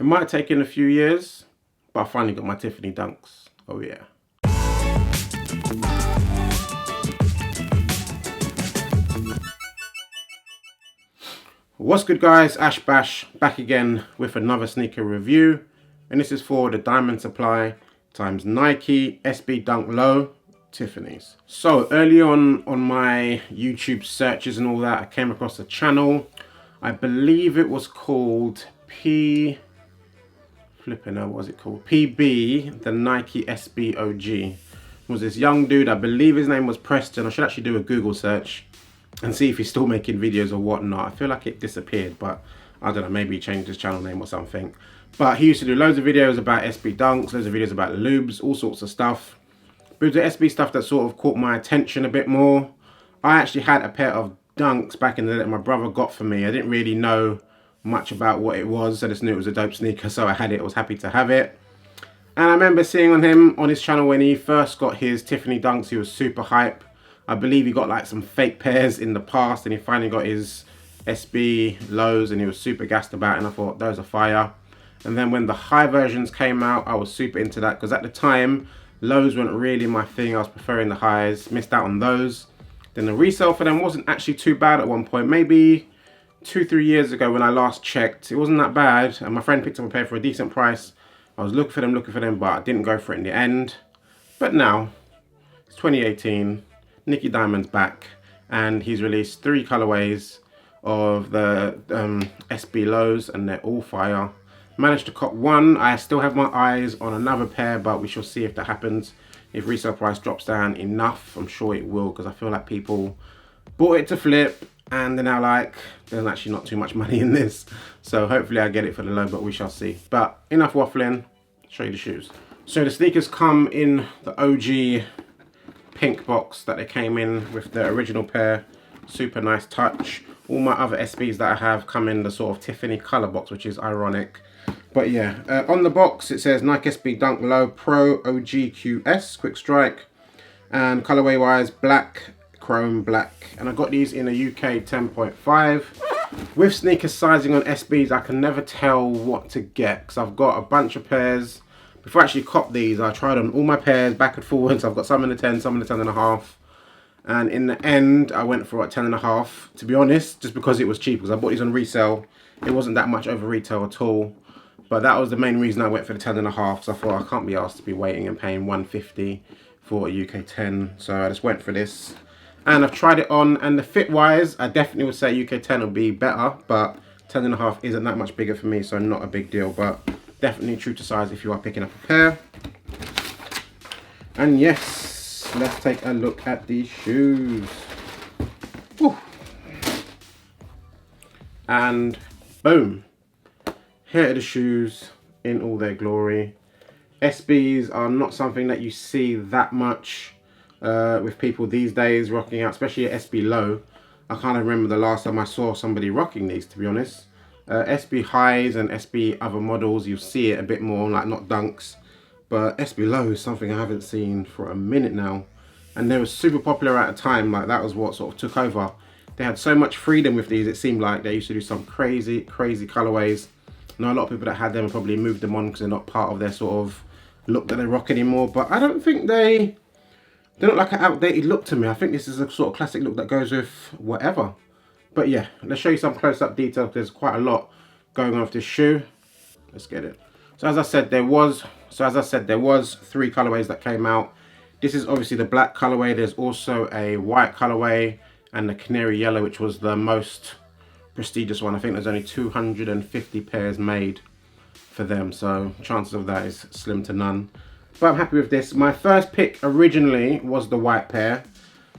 It might have taken a few years, but I finally got my Tiffany Dunks. Oh yeah. What's good guys, Ash Bash back again with another sneaker review, and this is for the Diamond Supply times Nike SB Dunk Low Tiffany's. So early on my YouTube searches and all that, I came across a channel. I believe it was called PB, the Nike SB OG. It was this young dude, I believe his name was Preston. I should actually do a Google search and see if he's still making videos or whatnot. I feel like it disappeared, but I don't know, maybe he changed his channel name or something. But he used to do loads of videos about SB Dunks, loads of videos about lubes, all sorts of stuff. But it was the SB stuff that sort of caught my attention a bit more. I actually had a pair of Dunks back in the day that my brother got for me. I didn't really know much about what it was. I just knew it was a dope sneaker, so I had it. I was happy to have it. And I remember seeing on him, on his channel, when he first got his Tiffany Dunks, he was super hype. I believe he got like some fake pairs in the past, and he finally got his SB lows, and he was super gassed about it, and I thought those are fire. And then when the high versions came out, I was super into that, because at the time lows weren't really my thing. I was preferring the highs, missed out on those. Then the resale for them wasn't actually too bad at one point. Maybe 2-3 years ago when I last checked, it wasn't that bad, and my friend picked up a pair for a decent price. I was looking for them, but I didn't go for it in the end. But now it's 2018. Nicky Diamonds back, and he's released 3 colorways of the SB lows, and they're all fire. Managed to cop one. I still have my eyes on another pair, but we shall see if that happens. If resale price drops down enough, I'm sure it will, because I feel like people bought it to flip and they're now like, there's actually not too much money in this. So hopefully I get it for the low, but we shall see. But enough waffling, show you the shoes. So the sneakers come in the OG pink box that they came in with the original pair. Super nice touch. All my other SBs that I have come in the sort of Tiffany color box, which is ironic. But yeah, on the box it says Nike SB Dunk Low Pro OG QS Quick Strike, and colorway wise black, chrome black, and I got these in a UK 10.5. With sneaker sizing on SBs, I can never tell what to get, because I've got a bunch of pairs. Before I actually copped these, I tried on all my pairs back and forwards. I've got some in the 10, some in the 10.5. And in the end, I went for a 10.5, to be honest, just because it was cheap, because I bought these on resale. It wasn't that much over retail at all. But that was the main reason I went for the 10.5, so I thought I can't be asked to be waiting and paying $150 for a UK 10. So I just went for this. And I've tried it on, and the fit-wise, I definitely would say UK 10 will be better, but 10.5 isn't that much bigger for me, so not a big deal. But definitely true to size if you are picking up a pair. And yes, let's take a look at these shoes. Woo. And boom, here are the shoes in all their glory. SBs are not something that you see that much with people these days rocking out, especially at SB low. I can't remember the last time I saw somebody rocking these, to be honest. SB highs and SB other models, you'll see it a bit more, like not Dunks, but SB low is something I haven't seen for a minute now, and they were super popular at a time. Like that was what sort of took over. They had so much freedom with these. It seemed like they used to do some crazy colorways. I know a lot of people that had them probably moved them on because they're not part of their sort of look that they rock anymore, but I don't think they look like an outdated look to me. I think this is a sort of classic look that goes with whatever. But yeah, let's show you some close-up detail. There's quite a lot going on with this shoe. Let's get it. So as I said, there was 3 colorways that came out. This is obviously the black colorway. There's also a white colorway and the canary yellow, which was the most prestigious one. I think there's only 250 pairs made for them, so chances of that is slim to none. But I'm happy with this. My first pick originally was the white pair,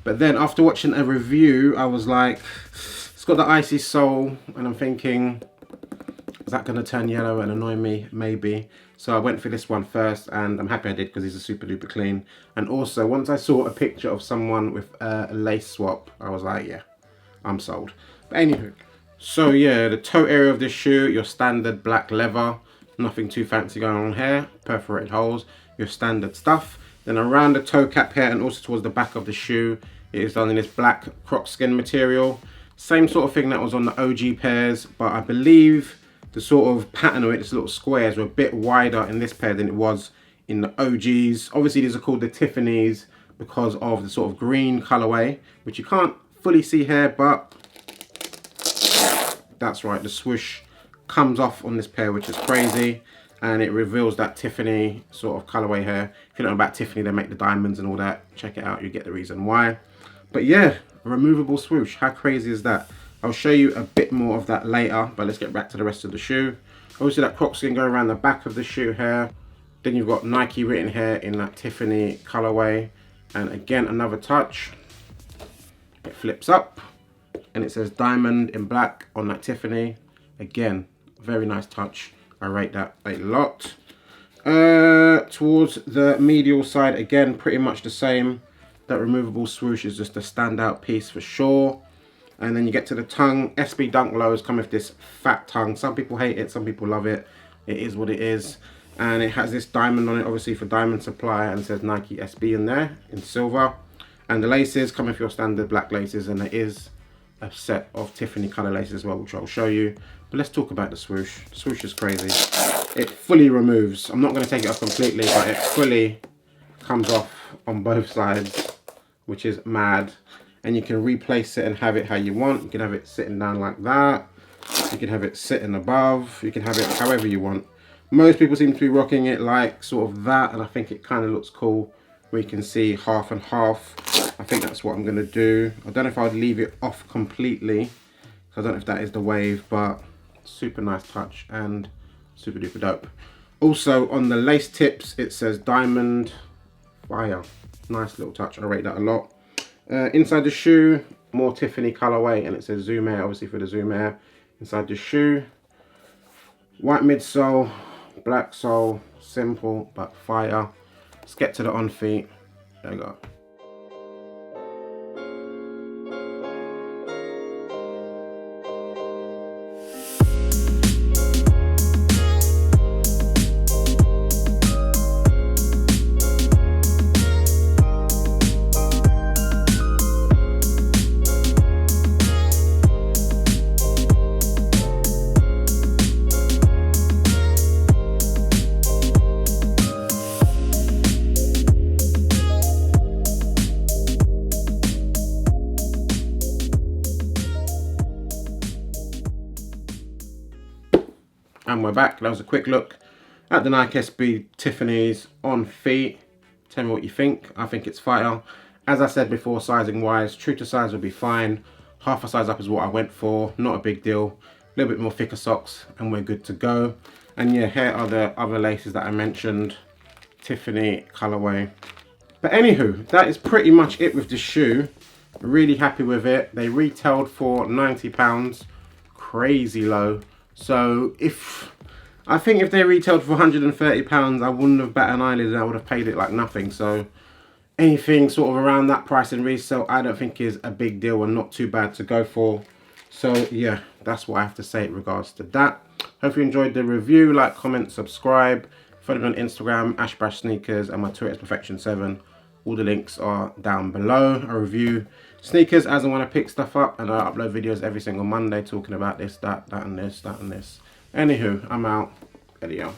but then after watching a review, I was like, it's got the icy sole, and I'm thinking, is that going to turn yellow and annoy me? Maybe. So I went for this one first, and I'm happy I did, because these are super duper clean. And also, once I saw a picture of someone with a lace swap, I was like, yeah, I'm sold. But anywho, so yeah, the toe area of this shoe, your standard black leather, nothing too fancy going on here, perforated holes, your standard stuff. Then around the toe cap here and also towards the back of the shoe, it is done in this black croc skin material. Same sort of thing that was on the OG pairs, but I believe the sort of pattern of it, this little squares, were a bit wider in this pair than it was in the OGs. Obviously these are called the Tiffany's because of the sort of green colorway, which you can't fully see here, but that's right, the swoosh comes off on this pair, which is crazy, and it reveals that Tiffany sort of colorway here. If you don't know about Tiffany, they make the diamonds and all that, check it out, you get the reason why. But yeah, a removable swoosh, how crazy is that? I'll show you a bit more of that later, but let's get back to the rest of the shoe. Obviously that croc skin going around the back of the shoe here. Then you've got Nike written here in that Tiffany colorway, and again another touch. It flips up and it says diamond in black on that Tiffany. Again, very nice touch. I rate that a lot. Towards the medial side, again, pretty much the same. That removable swoosh is just a standout piece for sure. And then you get to the tongue. SB Dunk Lows come with this fat tongue. Some people hate it, some people love it. It is what it is. And it has this diamond on it, obviously for diamond supply, and it says Nike SB in there in silver. And the laces come with your standard black laces, and there is a set of Tiffany color laces as well, which I'll show you. But let's talk about the swoosh. The swoosh is crazy. It fully removes. I'm not going to take it off completely, but it fully comes off on both sides, which is mad. And you can replace it and have it how you want. You can have it sitting down like that. You can have it sitting above. You can have it however you want. Most people seem to be rocking it like sort of that, and I think it kind of looks cool where you can see half and half. I think that's what I'm going to do. I don't know if I'd leave it off completely, I don't know if that is the wave, but super nice touch and super duper dope. Also on the lace tips it says diamond fire. Nice little touch, I rate that a lot. Inside the shoe, more Tiffany colorway, and it says Zoom Air, obviously for the Zoom Air. Inside the shoe, white midsole, black sole, simple but fire. Let's get to the on feet. There we go. And we're back. That was a quick look at the Nike SB Tiffany's on feet. Tell me what you think. I think it's fire. As I said before, sizing wise, true to size would be fine. Half a size up is what I went for. Not a big deal. A little bit more thicker socks and we're good to go. And yeah, here are the other laces that I mentioned. Tiffany colorway. But anywho, that is pretty much it with the shoe. Really happy with it. They retailed for £90. Crazy low. So I think if they retailed for £130, I wouldn't have batted an eyelid and I would have paid it like nothing. So anything sort of around that price in resale, I don't think is a big deal and not too bad to go for. So yeah, that's what I have to say in regards to that. Hope you enjoyed the review. Like, comment, subscribe. Follow me on Instagram, Ashbrash Sneakers, and my Twitter is Perfection7. All the links are down below. I review sneakers as and when I pick stuff up, and I upload videos every single Monday talking about this, that, and this, that, and this. Anywho, I'm out. Video.